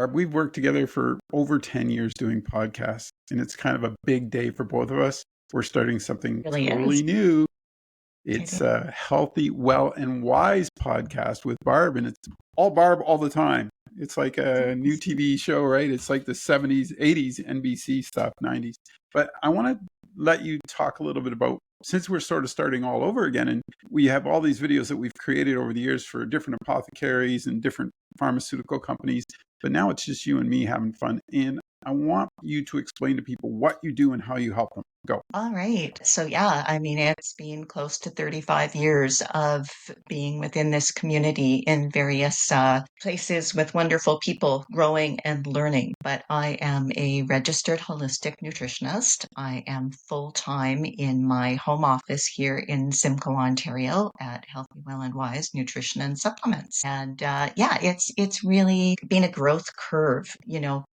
Barb, we've worked together for over 10 years doing podcasts, and it's kind of a big day for both of us. We're starting something Really totally is. new. It It's is. a healthy, well, and wise podcast with Barb, and it's all Barb all the time. It's like a new TV show, right? It's like the 70s, 80s NBC stuff, 90s. But I want to let you talk a little bit about, since we're sort of starting all over again, and we have all these videos that we've created over the years for different apothecaries and different pharmaceutical companies, but now it's just you and me having fun. And I want you to explain to people what you do and how you help them. Go. All right. So, yeah, I mean, it's been close to 35 years of being within this community in various places with wonderful people growing and learning. But I am a registered holistic nutritionist. I am full time in my home office here in Simcoe, Ontario at Healthy, Well, and Wise Nutrition and Supplements. And yeah, it's really been a growth curve,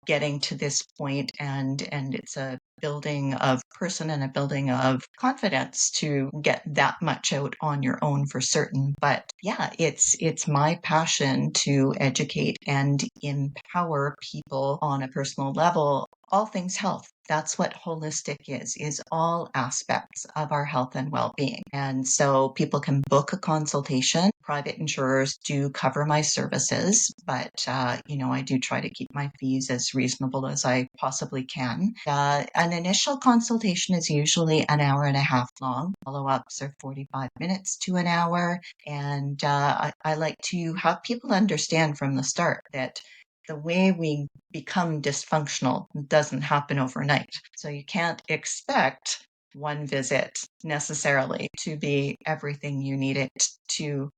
getting to this point, and it's a building of person and a building of confidence to get that much out on your own for certain. But yeah, it's my passion to educate and empower people on a personal level, all things health. That's what holistic is all aspects of our health and well-being. And so people can book a consultation. Private insurers do cover my services, but I do try to keep my fees as reasonable as I possibly can. An initial consultation is usually an hour and a half long. Follow-ups are 45 minutes to an hour. And I like to have people understand from the start that the way we become dysfunctional doesn't happen overnight. So you can't expect one visit necessarily to be everything you need it to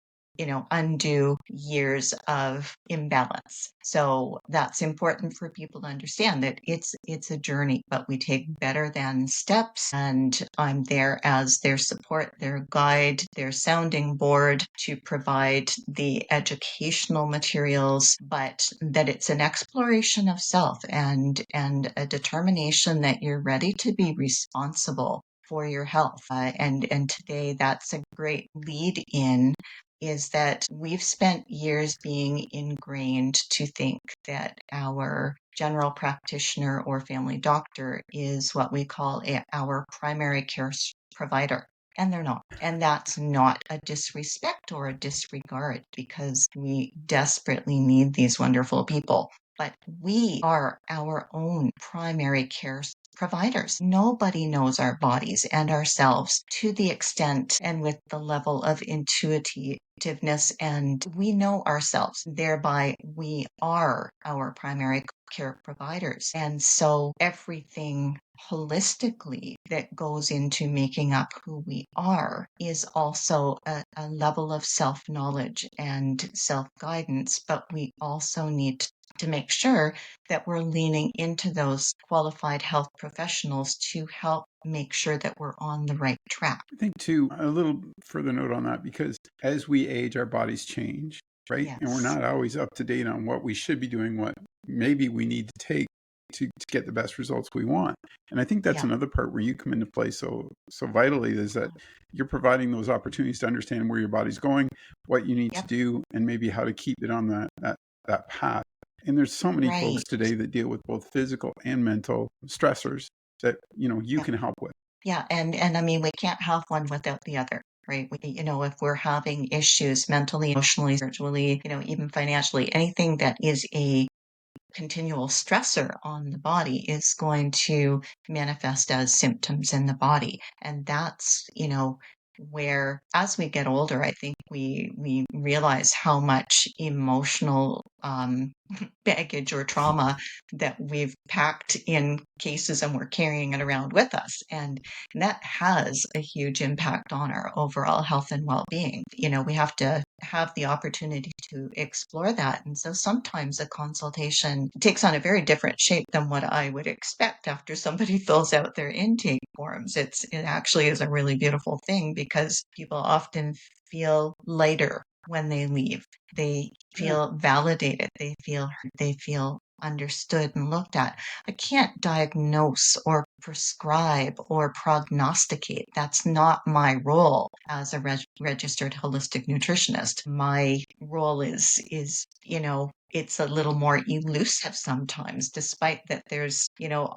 undo years of imbalance. So that's important for people to understand that it's a journey, but we take better than steps. And I'm there as their support, their guide, their sounding board to provide the educational materials, but that it's an exploration of self and a determination that you're ready to be responsible for your health. And today that's a great lead in is that we've spent years being ingrained to think that our general practitioner or family doctor is what we call our primary care provider. And they're not. And that's not a disrespect or a disregard because we desperately need these wonderful people. But we are our own primary care providers. Nobody knows our bodies and ourselves to the extent and with the level of intuitiveness, and we know ourselves. Thereby, we are our primary care providers. And so everything holistically that goes into making up who we are is also a level of self-knowledge and self-guidance, but we also need to make sure that we're leaning into those qualified health professionals to help make sure that we're on the right track. I think, too, a little further note on that, because as we age, our bodies change, right? And we're Yes. not always up to date on what we should be doing, what maybe we need to take to get the best results we want. And I think that's Yeah. another part where you come into play so vitally, is that you're providing those opportunities to understand where your body's going, what you need to Yep. do, and maybe how to keep it on that path. And there's so many folks Right. today that deal with both physical and mental stressors that you Yeah. can help with. Yeah. And I mean, we can't have one without the other. Right. If we're having issues mentally, emotionally, spiritually, even financially, anything that is a continual stressor on the body is going to manifest as symptoms in the body. And that's, where as we get older, I think we realize how much emotional baggage or trauma that we've packed in cases and we're carrying it around with us. And that has a huge impact on our overall health and well-being. We have to have the opportunity to explore that. And so sometimes a consultation takes on a very different shape than what I would expect after somebody fills out their intake forms. It actually is a really beautiful thing because people often feel lighter when they leave. They Yeah. feel validated. They feel heard. They feel understood and looked at. I can't diagnose or prescribe or prognosticate. That's not my role as a registered holistic nutritionist. My role is, it's a little more elusive sometimes, despite that there's,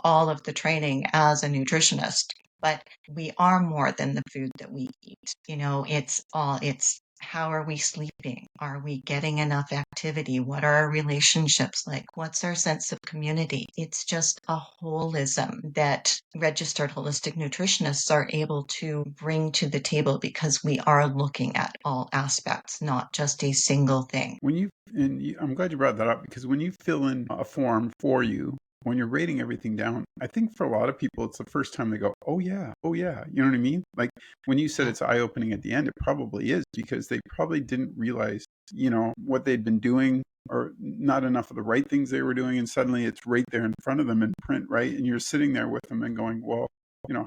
all of the training as a nutritionist. But we are more than the food that we eat. It's how are we sleeping? Are we getting enough activity? What are our relationships like? What's our sense of community? It's just a holism that registered holistic nutritionists are able to bring to the table because we are looking at all aspects, not just a single thing. I'm glad you brought that up, because when you fill in a form for you, when you're rating everything down, I think for a lot of people, it's the first time they go, oh yeah, oh yeah. You know what I mean? Like when you said Yeah. it's eye-opening at the end, it probably is, because they probably didn't realize, what they'd been doing, or not enough of the right things they were doing. And suddenly it's right there in front of them in print, right? And you're sitting there with them and going, well,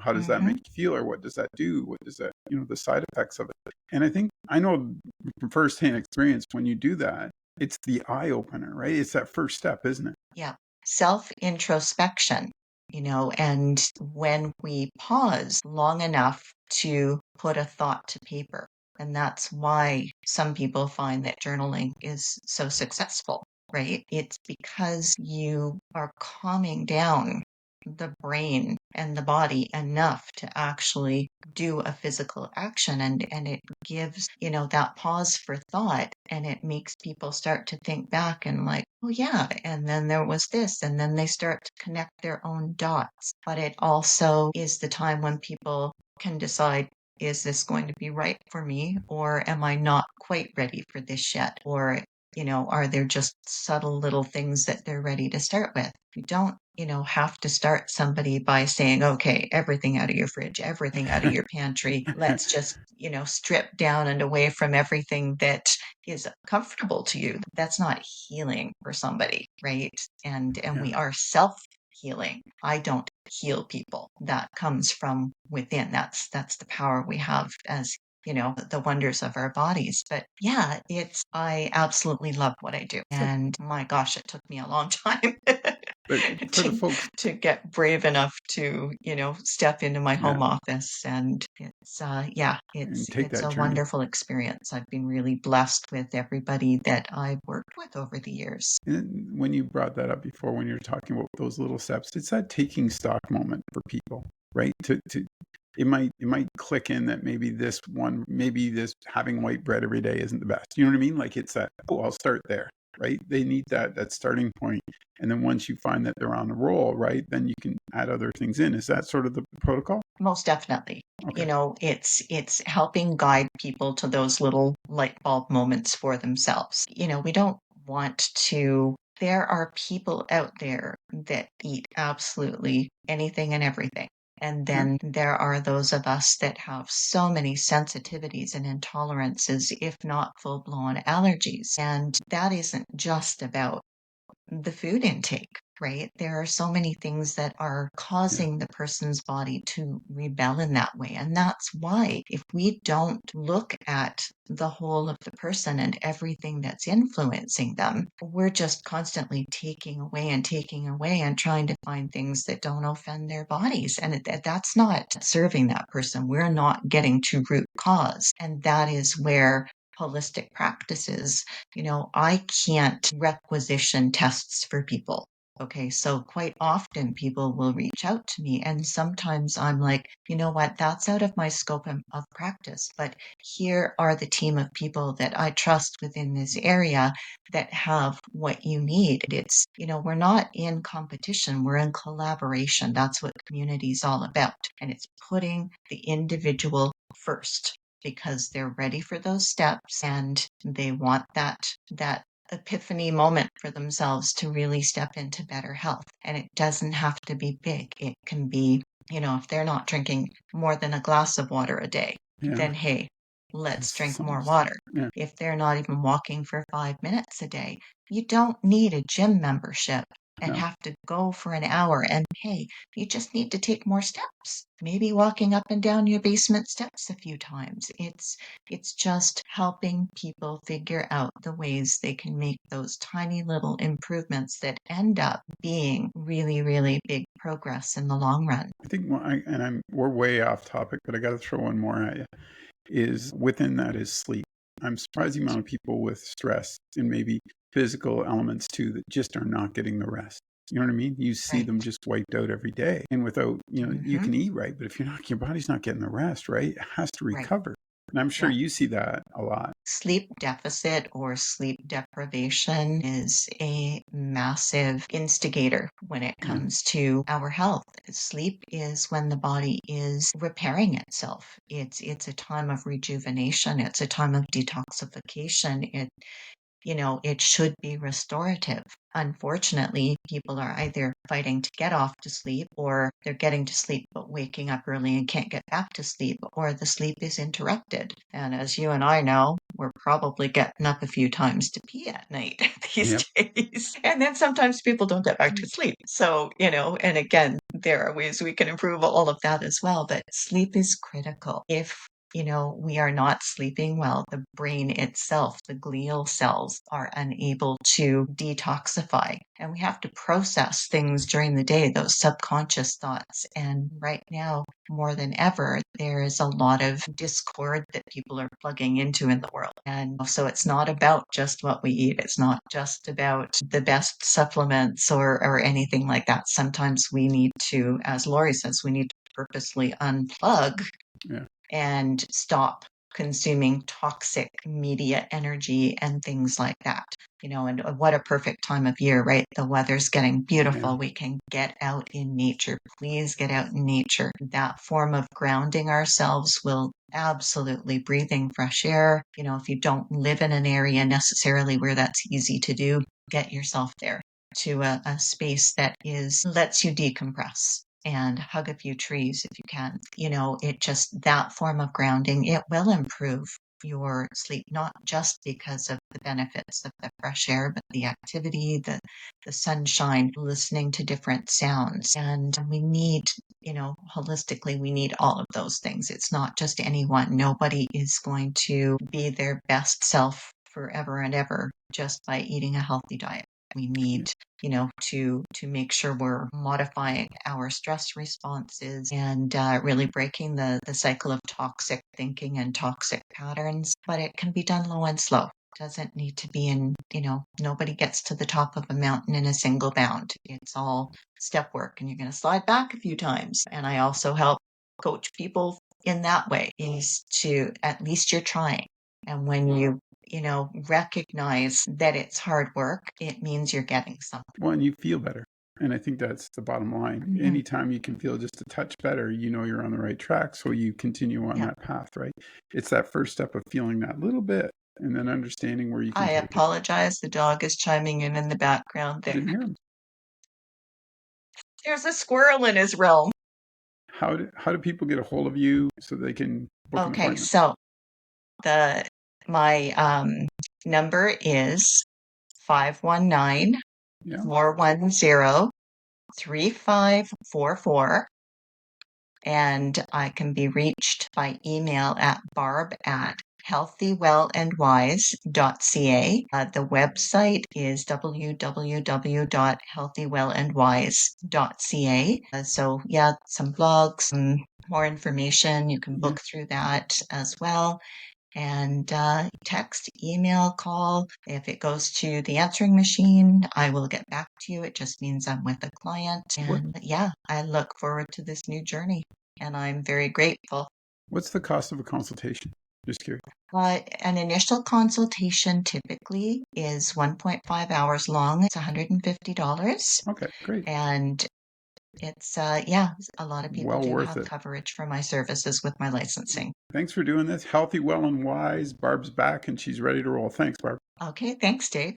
how does that make Mm-hmm. you feel? Or what does that do? What does that, the side effects of it? And I know from firsthand experience, when you do that, it's the eye opener, right? It's that first step, isn't it? Yeah. Self introspection, and when we pause long enough to put a thought to paper. And that's why some people find that journaling is so successful, right? It's because you are calming down the brain and the body enough to actually do a physical action, and it gives that pause for thought, and it makes people start to think back and like, oh yeah, and then there was this, and then they start to connect their own dots. But it also is the time when people can decide, is this going to be right for me, or am I not quite ready for this yet? Or are there just subtle little things that they're ready to start with? You don't, have to start somebody by saying, okay, everything out of your fridge, everything out of your pantry. Let's just, strip down and away from everything that is comfortable to you. That's not healing for somebody, right? And Yeah. we are self healing. I don't heal people. That comes from within. That's the power we have as the wonders of our bodies. But yeah, I absolutely love what I do. So, And my gosh, it took me a long time but for the to folks, get brave enough to, step into my yeah, home office. And yeah, and take it's that a journey. wonderful experience. I've been really blessed with everybody that I've worked with over the years. And when you brought that up before, when you're talking about those little steps, it's that taking stock moment for people, right? It might click in that maybe this having white bread every day isn't the best. You know what I mean? Like it's that, oh, I'll start there, right? They need that starting point. And then once you find that they're on a roll, right, then you can add other things in. Is that sort of the protocol? Most definitely. Okay. It's helping guide people to those little light bulb moments for themselves. We don't want to. There are people out there that eat absolutely anything and everything. And Yeah. then there are those of us that have so many sensitivities and intolerances, if not full blown allergies. And that isn't just about the food intake, right? There are so many things that are Yeah. causing the person's body to rebel in that way. And that's why, if we don't look at the whole of the person and everything that's influencing them, we're just constantly taking away and trying to find things that don't offend their bodies. And that's not serving that person. We're not getting to root cause. And that is where holistic practices, I can't requisition tests for people. Okay, so quite often people will reach out to me, and sometimes I'm like, you know what, that's out of my scope of practice. But here are the team of people that I trust within this area that have what you need. It's, we're not in competition, we're in collaboration. That's what community is all about. And it's putting the individual first because they're ready for those steps and they want that epiphany moment for themselves to really step into better health. And it doesn't have to be big. It can be, if they're not drinking more than a glass of water a day, Yeah. then hey, let's That's drink something more to start. water. Yeah. If they're not even walking for 5 minutes a day, you don't need a gym membership and No. have to go for an hour. And hey, you just need to take more steps. Maybe walking up and down your basement steps a few times. It's just helping people figure out the ways they can make those tiny little improvements that end up being really, really big progress in the long run. I think, we're way off topic, but I got to throw one more at you. Is within that is sleep. I'm surprised the amount of people with stress and maybe physical elements too that just are not getting the rest. You know what I mean? You see them Right. just wiped out every day, and without, you Hmm. can eat right, but if your body's not getting the rest, right, it has to Right. recover. And I'm sure Yeah. you see that a lot. Sleep deficit or sleep deprivation is a massive instigator when it Yeah, comes to our health. Sleep is when the body is repairing itself. It's a time of rejuvenation. It's a time of detoxification. It should be restorative. Unfortunately, people are either fighting to get off to sleep, or they're getting to sleep but waking up early and can't get back to sleep, or the sleep is interrupted. And as you and I know, we're probably getting up a few times to pee at night these yep, days. And then sometimes people don't get back to sleep. So, and again, there are ways we can improve all of that as well. But sleep is critical. If we are not sleeping well, the brain itself, the glial cells, are unable to detoxify. And we have to process things during the day, those subconscious thoughts. And right now, more than ever, there is a lot of discord that people are plugging into in the world. And so it's not about just what we eat. It's not just about the best supplements or anything like that. Sometimes we need to, as Lori says, we need to purposely unplug yeah, and stop consuming toxic media energy and things like that. And what a perfect time of year, right? The weather's getting yeah, beautiful. We can get out in nature. Please get out in nature. That form of grounding ourselves will absolutely breathing fresh air. If you don't live in an area necessarily where that's easy to do, get yourself there to a space that lets you decompress and hug a few trees if you can. It just that form of grounding, it will improve your sleep, not just because of the benefits of the fresh air, but the activity, the sunshine, listening to different sounds. And we need, holistically, we need all of those things. It's not just any one. Nobody is going to be their best self forever and ever just by eating a healthy diet. We yeah. need to make sure we're modifying our stress responses and really breaking the cycle of toxic thinking and toxic patterns. But it can be done low and slow. Doesn't need to be nobody gets to the top of a mountain in a single bound. It's all step work, and you're going to slide back a few times. And I also help coach people in that way, is to at least you're trying. And when you recognize that it's hard work, it means you're getting something. Well, and you feel better. And I think that's the bottom line. Mhm. Anytime you can feel just a touch better, you're on the right track. So you continue on Yeah. that path, right? It's that first step of feeling that little bit and then understanding where you can I take it. apologize. The dog is chiming in the background I there. didn't hear him. There's a squirrel in his realm. How do people get a hold of you so they can book an Okay, appointment? so the my number is 519 Yeah. 410 3544, and I can be reached by email at barb@healthywellandwise.ca. The website is www.healthywellandwise.ca. So yeah, some blogs, some more information. You can Yeah. book through that as well. And text, email, call. If it goes to the answering machine, I will get back to you. It just means I'm with a client. What And yeah, I look forward to this new journey. And I'm very grateful. what's the cost of a consultation? Just curious. An initial consultation typically is 1.5 hours long. It's $150. Okay, great. And yeah, a lot of people Well do worth have it. coverage for my services with my licensing. Thanks for doing this. Healthy, well, and wise. Barb's back and she's ready to roll. Thanks, Barb. Okay, thanks, Dave.